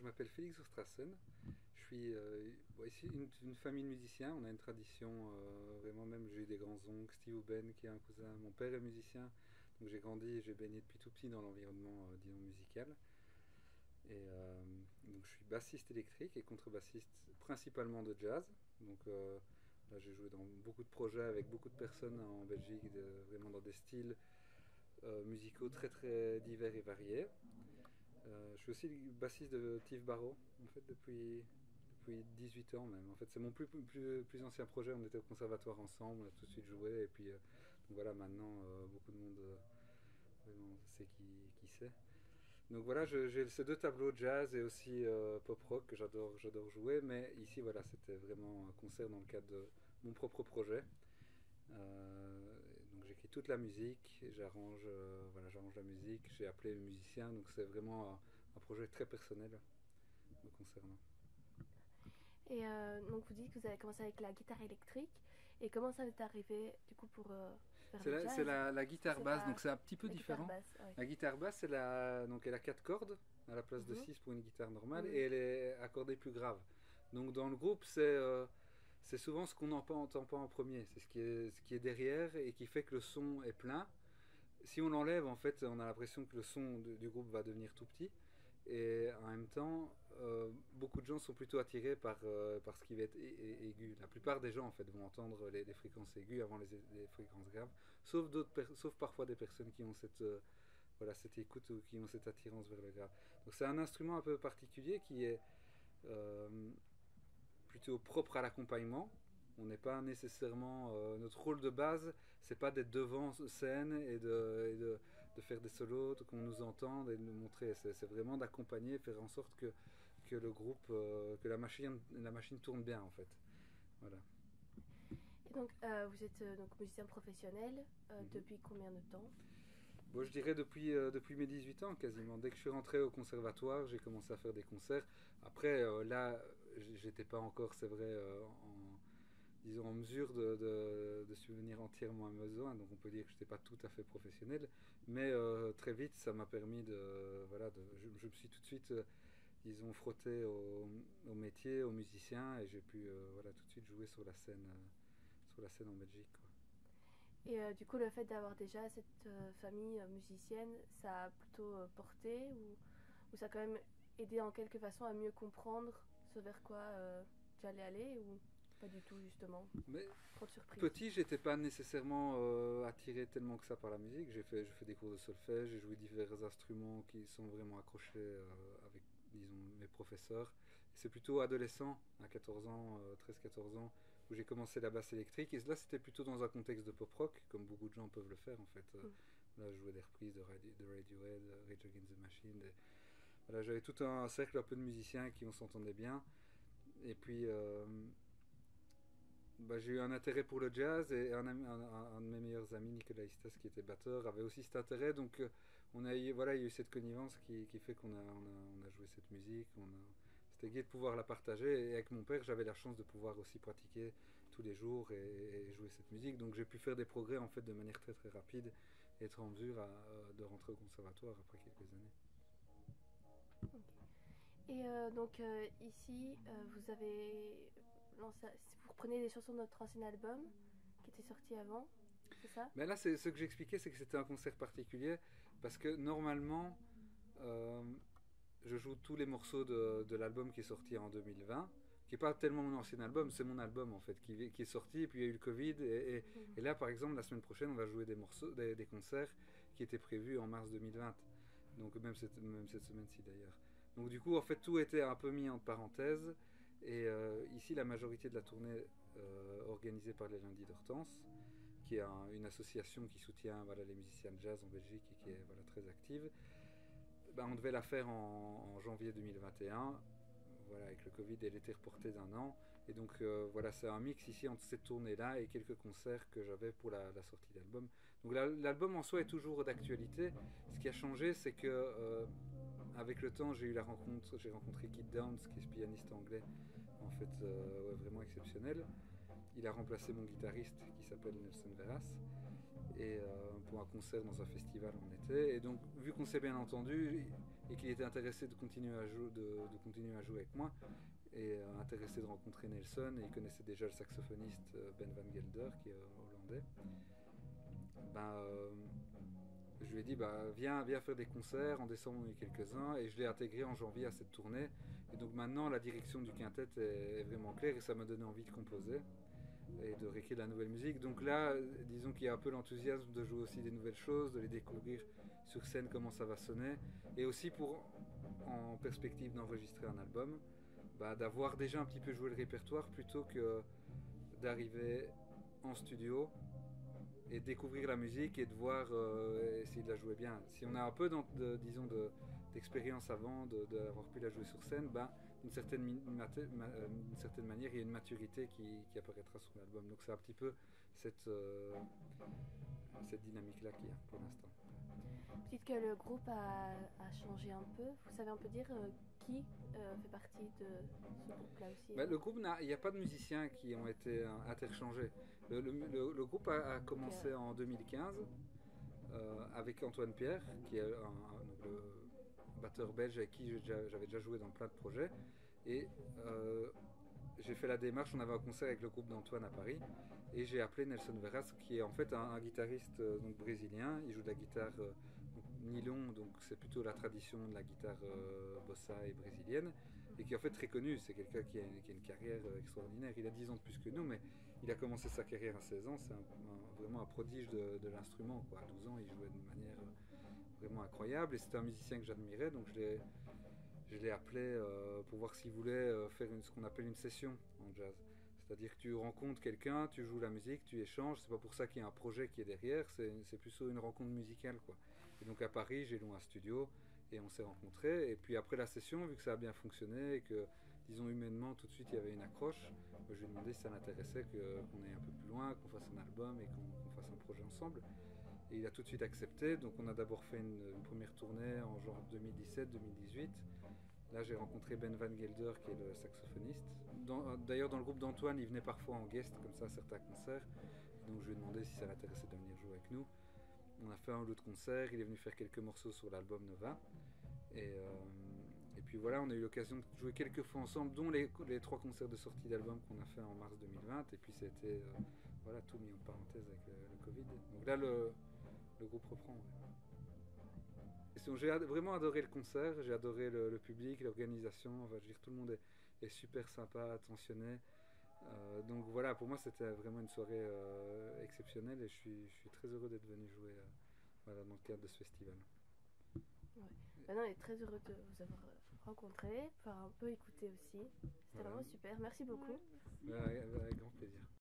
je m'appelle Félix Ostrassen. Je suis ici une famille de musiciens. On a une tradition, vraiment même, j'ai eu des grands-oncles, Steve Ouben qui est un cousin. Mon père est musicien, donc j'ai grandi et j'ai baigné depuis tout petit dans l'environnement, disons, musical. Donc je suis bassiste électrique et contrebassiste principalement de jazz. Donc là j'ai joué dans beaucoup de projets avec beaucoup de personnes en Belgique, vraiment dans des styles musicaux très très divers et variés. Je suis aussi bassiste de Tiff Barrow, en fait, depuis 18 ans même. En fait, c'est mon plus ancien projet. On était au conservatoire ensemble, on a tout de suite joué. Et puis, donc voilà, maintenant, beaucoup de monde vraiment sait qui c'est. Donc voilà, j'ai ces deux tableaux, jazz et aussi pop rock, que j'adore jouer. Mais ici, voilà, c'était vraiment un concert dans le cadre de mon propre projet. Donc j'écris toute la musique, j'arrange la musique, j'ai appelé les musiciens, donc c'est vraiment un projet très personnel me concernant. Et donc vous dites que vous avez commencé avec la guitare électrique. Et comment ça vous est arrivé du coup pour faire le C'est jazz? la Parce que guitare c'est basse, pas donc c'est un petit peu la guitare différent. basse, ouais. La guitare basse, donc elle a 4 cordes à la place de Mhm, 6 pour une guitare normale et mhm, elle est accordée plus grave. Donc dans le groupe, c'est souvent ce qu'on n'entend pas en premier, c'est ce qui est derrière et qui fait que le son est plein. Si on l'enlève, en fait, on a l'impression que le son du groupe va devenir tout petit. Et en même temps, beaucoup de gens sont plutôt attirés par ce qui va être aigu. La plupart des gens, en fait, vont entendre les fréquences aiguës avant les fréquences graves, sauf parfois des personnes qui ont cette écoute ou qui ont cette attirance vers le grave. Donc c'est un instrument un peu particulier qui est euh, plutôt propre à l'accompagnement. On n'est pas nécessairement notre rôle de base, c'est pas d'être devant scène de faire des solos, qu'on nous entende et de nous montrer. C'est vraiment d'accompagner, faire en sorte que le groupe, que la machine tourne bien en fait. Voilà. et donc vous êtes donc musicien professionnel Mhm. depuis combien de temps? Bon, je dirais depuis mes 18 ans quasiment. Dès que je suis rentré au conservatoire, j'ai commencé à faire des concerts. Après, là, j'étais pas encore, c'est vrai, disons, en mesure de subvenir entièrement à mes besoins. Donc on peut dire que je n'étais pas tout à fait professionnel. Mais très vite, ça m'a permis je me suis tout de suite, disons, frotté au métier, aux musiciens, et j'ai pu tout de suite jouer sur la scène en Belgique, quoi. Et du coup, le fait d'avoir déjà cette famille musicienne, ça a plutôt porté ou ça a quand même aidé en quelque façon à mieux comprendre ce vers quoi tu allais aller ou pas du tout justement? Mais Trop de surprises. petit, j'étais pas nécessairement attiré tellement que ça par la musique. Je fais des cours de solfège, j'ai joué divers instruments qui sont vraiment accrochés avec, disons, mes professeurs. Et c'est plutôt adolescent, à 14 ans, 13-14 ans, où j'ai commencé la basse électrique. Et là, c'était plutôt dans un contexte de pop rock, comme beaucoup de gens peuvent le faire en fait. Mm. Là, je jouais des reprises de Radiohead, Rage Against the Machine. Voilà, j'avais tout un cercle un peu de musiciens qui on s'entendait bien. Et puis, j'ai eu un intérêt pour le jazz et un de mes meilleurs amis, Nicolas Istas, qui était batteur, avait aussi cet intérêt. Donc, il y a eu cette connivence qui fait on a joué cette musique. C'était gai de pouvoir la partager. Et avec mon père, j'avais la chance de pouvoir aussi pratiquer tous les jours et jouer cette musique. Donc, j'ai pu faire des progrès en fait de manière très très rapide et être en mesure de rentrer au conservatoire après quelques années. Ok. Et donc ici, vous avez lancé, vous reprenez des chansons de notre ancien album qui était sorti avant, c'est ça? Mais là, ce que j'expliquais, c'est que c'était un concert particulier parce que normalement, euh, je joue tous les morceaux de l'album qui est sorti en 2020, qui n'est pas tellement mon ancien album, c'est mon album en fait, qui est sorti, et puis il y a eu le Covid, Mhm. et là par exemple, la semaine prochaine, on va jouer des concerts qui étaient prévus en mars 2020, donc même cette semaine-ci d'ailleurs. Donc du coup, en fait, tout était un peu mis entre parenthèses, et ici, la majorité de la tournée organisée par les Lundis d'Hortense, qui est une association qui soutient les musiciens de jazz en Belgique et qui est très active, on devait la faire en janvier 2021. Voilà, avec le Covid, elle était reportée d'un an. Et donc, c'est un mix ici entre cette tournée-là et quelques concerts que j'avais pour la sortie d'album. Donc, l'album en soi est toujours d'actualité. Ce qui a changé, c'est que, avec le temps, j'ai rencontré Keith Downs, qui est ce pianiste anglais, en fait, vraiment exceptionnel. Il a remplacé mon guitariste qui s'appelle Nelson Veras pour un concert dans un festival en été. Et donc, vu qu'on s'est bien entendu, et qu'il était intéressé de continuer de continuer à jouer avec moi et intéressé de rencontrer Nelson, et il connaissait déjà le saxophoniste Ben Van Gelder qui est hollandais. Ben, je lui ai dit viens faire des concerts. En décembre on a eu quelques-uns et je l'ai intégré en janvier à cette tournée, et donc maintenant la direction du quintet est vraiment claire et ça m'a donné envie de composer et de réécrire de la nouvelle musique. Donc là, disons qu'il y a un peu l'enthousiasme de jouer aussi des nouvelles choses, de les découvrir sur scène, comment ça va sonner, et aussi pour, en perspective d'enregistrer un album, d'avoir déjà un petit peu joué le répertoire plutôt que d'arriver en studio et découvrir la musique et de voir essayer de la jouer bien. Si on a un peu d'expérience avant d'avoir pu la jouer sur scène, d'une certaine manière, il y a une maturité qui apparaîtra sur l'album. Donc c'est un petit peu cette dynamique-là qu'il y a pour l'instant. Peut-être que le groupe a changé un peu. Vous savez un peu dire qui fait partie de ce groupe-là aussi? Le groupe, il n'y a pas de musiciens qui ont été interchangés. Le groupe a commencé en 2015 avec Antoine Pierre, qui est le batteur belge avec qui j'avais déjà joué dans plein de projets. Et j'ai fait la démarche, on avait un concert avec le groupe d'Antoine à Paris, et j'ai appelé Nelson Veras, qui est en fait un guitariste donc brésilien. Il joue de la guitare nylon, donc c'est plutôt la tradition de la guitare bossa et brésilienne, et qui est en fait très connu. C'est quelqu'un qui a une carrière extraordinaire. Il a 10 ans de plus que nous, mais il a commencé sa carrière à 16 ans. C'est vraiment un prodige de l'instrument, quoi. À 12 ans, il jouait d'une manière vraiment incroyable, et c'était un musicien que j'admirais, donc je l'ai appelé pour voir s'il voulait faire ce qu'on appelle une session en jazz. C'est-à-dire que tu rencontres quelqu'un, tu joues la musique, tu échanges. C'est pas pour ça qu'il y a un projet qui est derrière, c'est plutôt une rencontre musicale, quoi. Et donc à Paris, j'ai loué un studio et on s'est rencontrés. Et puis après la session, vu que ça a bien fonctionné et que, disons humainement, tout de suite il y avait une accroche, je lui ai demandé si ça l'intéressait qu'on aille un peu plus loin, qu'on fasse un album et qu'on fasse un projet ensemble. Et il a tout de suite accepté. Donc on a d'abord fait une première tournée en genre 2017-2018. Là, j'ai rencontré Ben Van Gelder, qui est le saxophoniste. D'ailleurs, dans le groupe d'Antoine, il venait parfois en guest, comme ça, à certains concerts. Donc, je lui ai demandé si ça l'intéressait de venir jouer avec nous. On a fait un ou l'autre concert. Il est venu faire quelques morceaux sur l'album Nova. Et puis voilà, on a eu l'occasion de jouer quelques fois ensemble, dont les 3 concerts de sortie d'album qu'on a fait en mars 2020. Et puis, c'était tout mis en parenthèse avec le Covid. Donc là, le groupe reprend. Ouais. J'ai vraiment adoré le concert, j'ai adoré le public, l'organisation. Enfin, je veux dire, tout le monde est super sympa, attentionné. Donc voilà, pour moi c'était vraiment une soirée exceptionnelle, et je suis très heureux d'être venu jouer dans le cadre de ce festival. Ouais. Maintenant, on est très heureux de vous avoir rencontré, pouvoir un peu écouter aussi. C'était vraiment super, merci beaucoup. Avec grand plaisir.